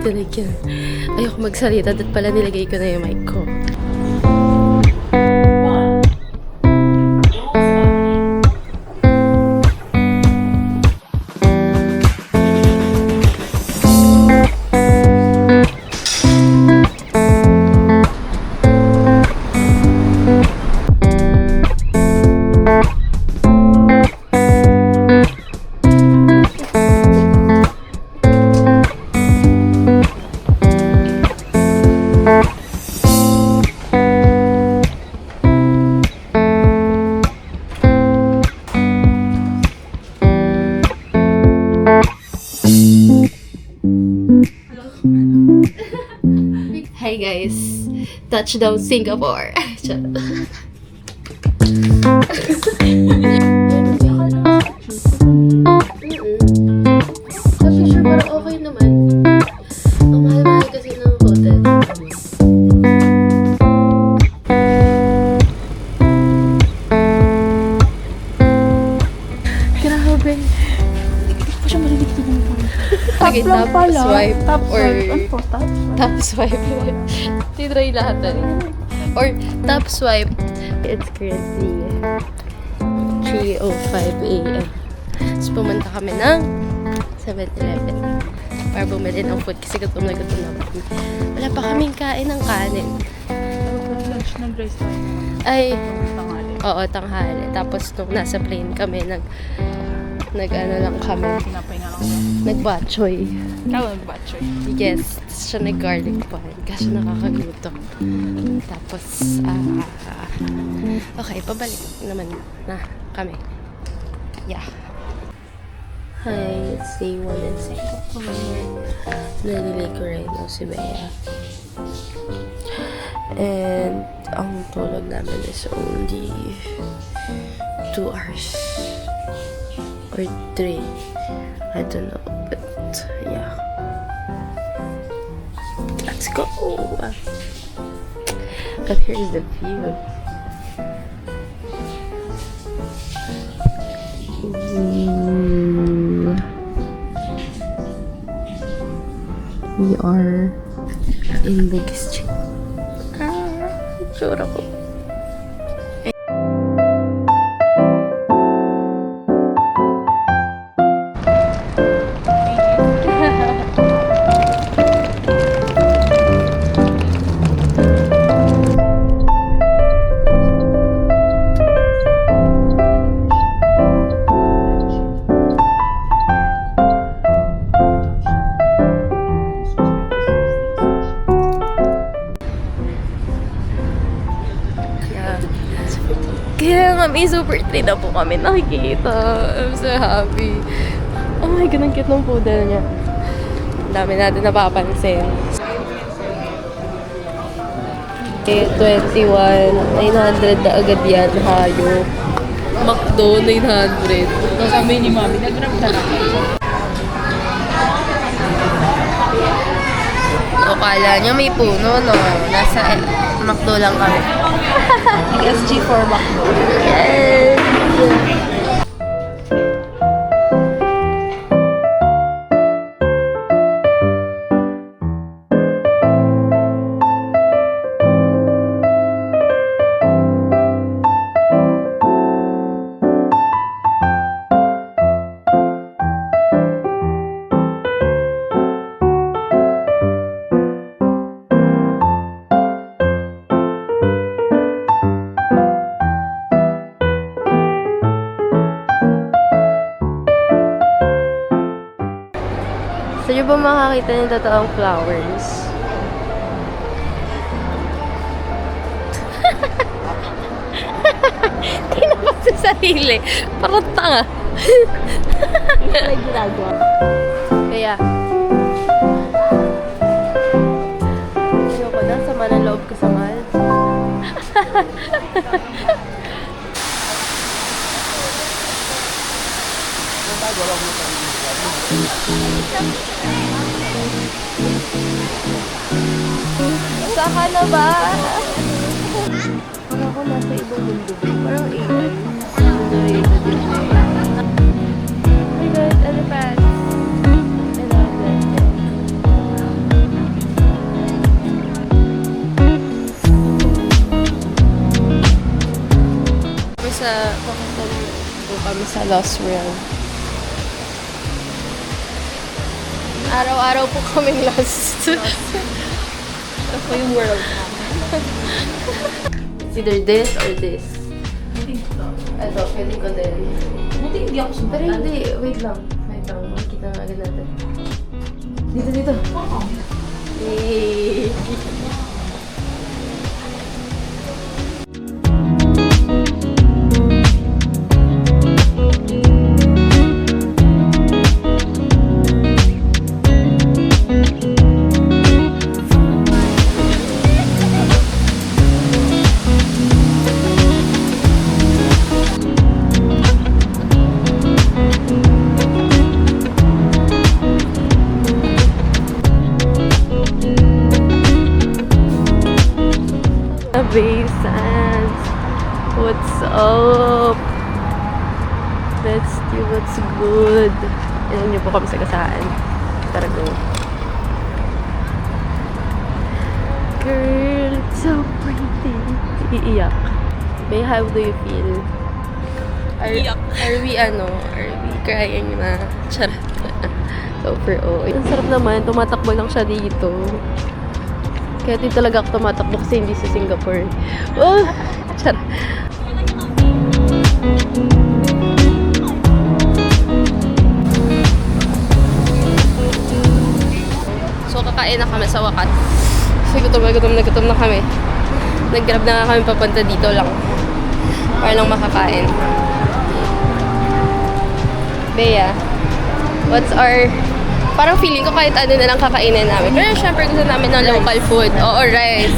tinig yan. Ayoko magsalita. Dapat pala nilagay ko na yung mic ko. Hi guys, touchdown Singapore. Sa picture parang okay naman. Ang mahal-mahal kasi ng hotel. Grabe. Hindi ko siya marinig ito ng phone. Tap lang pala. Swipe. Tap Or swipe. Ano po? Tap swipe. tap swipe. Tinry lahat na rin. Or tap swipe. It's currently 3:05 a.m. So pumunta kami ng 7-Eleven para bumili ng food kasi gutom na kami. Wala pa kaming kain ng kanin. Lunch ng Grace tayo. Ay, Tanghali. oo, tanghali. Tapos nung nasa plane kami, nag-ano lang kami. Pinapahinga lang ba? Nag-batchoy. Ikaw nag-batchoy. Yes, siya nag-garlic pan kasi nakakagutom. Tapos, okay, pabalik naman na kami. Yeah. Hi, it's day 1 and 2. Nalilay ko right now si Bea. And, ang tulog namin is only 2 hours. Or 3. I don't know, but yeah. Let's go. But here's the view. Ooh. We are in Bugis Street. Tsura ko. Kaya nga, may super tree na po kami nakikita. I'm so happy. Oh my God, ang cute ng poodle niya. Ang dami natin napapansin. Okay, 21, 900 na agad yan, hayo. McDo, 900. Sabi ni Mami, nag-grab na lang. O, kala niya may puno, no? Nasa McDo lang kami. SG for McDo. Yes! Gusto niyo ba makakita ng totoong flowers? Tinapas sa sarili. Parang tanga. May ginagawa. Kaya, ayoko na, sama ng loob ko sa mahal. Saka na ba? Parang ako nasa ibang mundo. Parang AI. Oh my God, elephants. I love that. kami sa Lost Realm. Araw-araw po kaming lost. Ito po yung world namin. It's either this or this. Ito. Ito, pwede ko din. Buti hindi ako sumunod. Pero hindi, wait lang. Makikita na agad natin. Dito. Oo. Yay! Basans, what's up? Let's do what's good. Ayan niyo po kami sa gasaan. Tara, go. Girl, it's so pretty. Iiyak. May, how do you feel? Iiyak. Are we crying na? Charot. Super Ang sarap naman, tumatakbo lang siya dito. Kaya di talaga ako tumatakbo kasi hindi sa Singapore. Oh! Charot. So, kakain na kami sa wakas. Kasi gutom na kami. Nag-grab na nga kami papunta dito lang. Para lang makakain. Bea, what's our... Parang feeling ko kahit ano na lang kakainin namin. Pero syempre gusto namin ng local food. Oo, rice.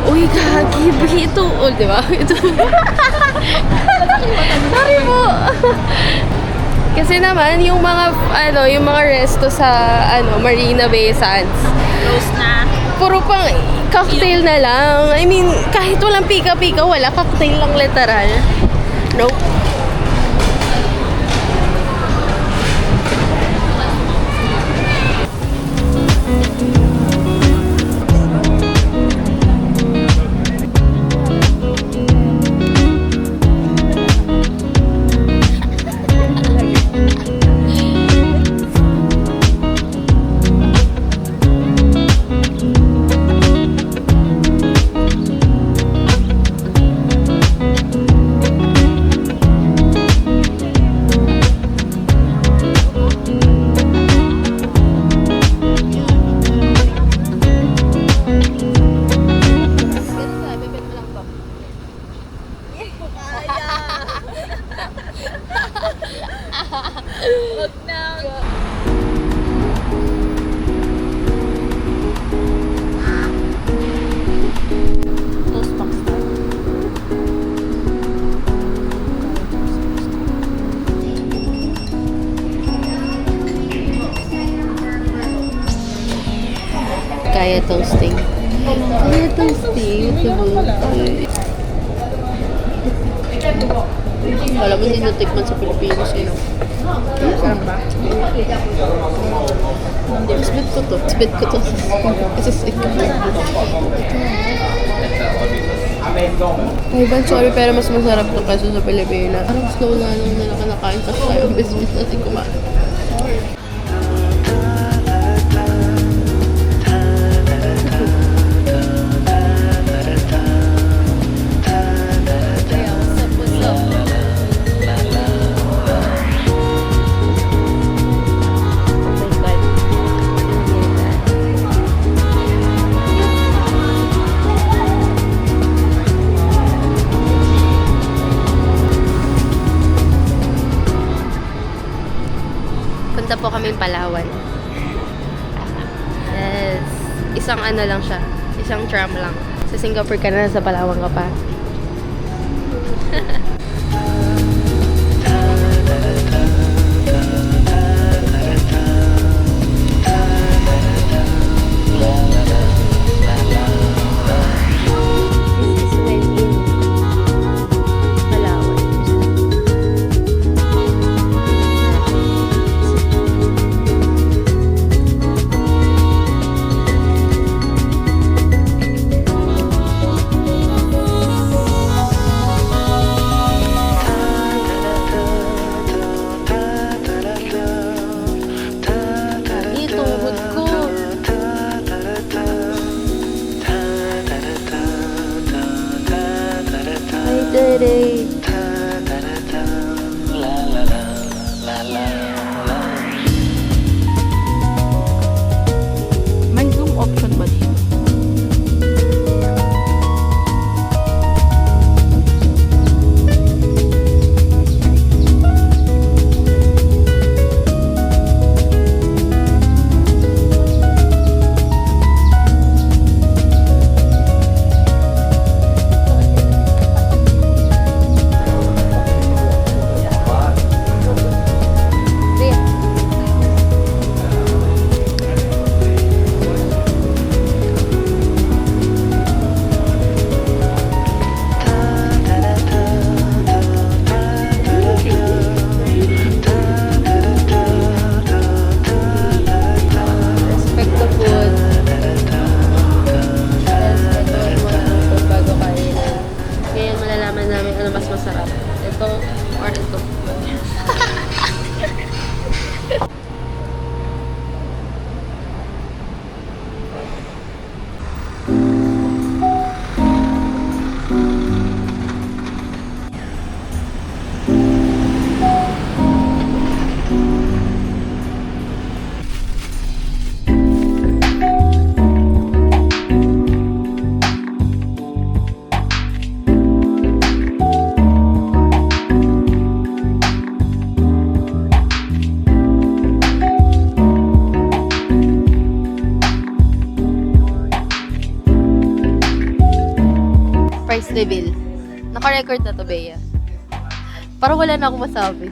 Uy, gagi. Ito. Oh, di ba? Ito. Sorry po. Kasi naman, yung mga resto sa, Marina Bay Sands. Close na. Puro pang cocktail na lang. I mean, kahit walang pika-pika, wala. Cocktail lang literal. Nope. Wag na. Toast box na. Kaya toasting. Kaya toasting. Wala mo din natikman sa Pilipinas eh. Sarap ba? Spit ko to. Kasi sick. Ay, ba, sorry, pero mas masarap to kasi sa Pilipinas. Parang slow na lang nila kanakain kasi tayo business natin kumain. Punta po kaming Palawan. Yes. Isang lang siya. Isang tram lang. Sa Singapore ka na, sa Palawan ka pa. Surprise reveal. Naka-record na to, Bea. Parang wala na akong masabi.